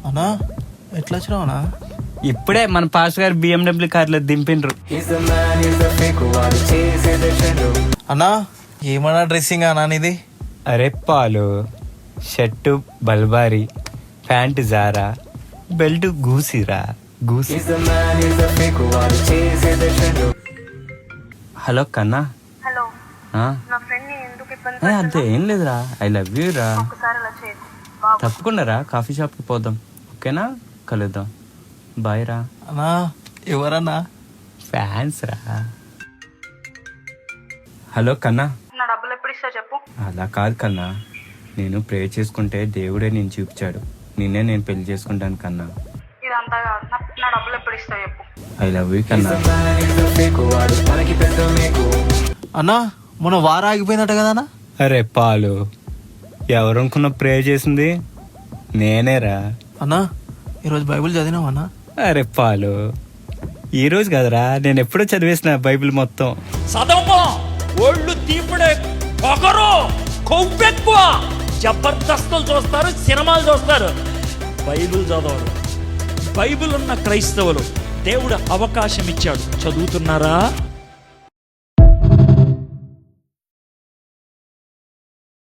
అన్నా ఎట్లా వచ్చినావు అన్నా? ఇప్పుడే మన పాస్ గారు BMW కార్లో దింపిండ్రు. అన్నా ఏమన్నా డ్రెస్సింగ్ అన్నా ఇది? అరే పాలు, షర్టు బల్బారి, ప్యాంటు జారా, బెల్ట్ గూసిరా గూసి. హలో కన్నా. హలో, ఆ? నా ఫ్రెండ్ ని ఎందుకు ఇబ్బంది అంతే ఏం లేదురా, ఐ లవ్ యూ రా. ఒకసారి అలా చేయకు బాబు. తప్పకుండా రా, కాఫీ షాప్కి పోదాం, ఓకేనా? కలుద్దాం, బాయ్ రా. అన్నా ఎవరన్నా? ఫ్యాన్స్ రా. హలో కన్నా. నా డబ్బులు ఎప్పుడు ఇస్తా చెప్పు. అలా కాదు కన్నా, నేను ప్రే చేసుకుంటే దేవుడే నేను చూపించాడు, నిన్నే నేను పెళ్లి చేసుకుంటాను కన్నా. ఇదంతా కాదు, నా డబ్బులు ఎప్పుడు ఇస్తా చెప్పు. ఐ లవ్ యూ కన్నా. అన్నా మొన్న వారం ఆగిపోయిందట కదా అన్నా? అరే పాలు, ఎవరు అనుకున్న ప్రే చేసింది నేనేరా. అన్నా ఈరోజు బైబిల్ చదివినావు అన్నా? అరే పాలు, ఈ రోజు కదరా, నేను ఎప్పుడో చదివేసిన బైబిల్ మొత్తం. చదవమా ఒళ్ళు తీపుడే పొగరు కొవ్వెక్కువ జబర్దస్తులు చూస్తారు, సినిమాలు చూస్తారు, బైబిల్ చదవరు. బైబిల్ ఉన్న క్రైస్తవులు దేవుడు అవకాశం ఇచ్చాడు, చదువుతున్నారా?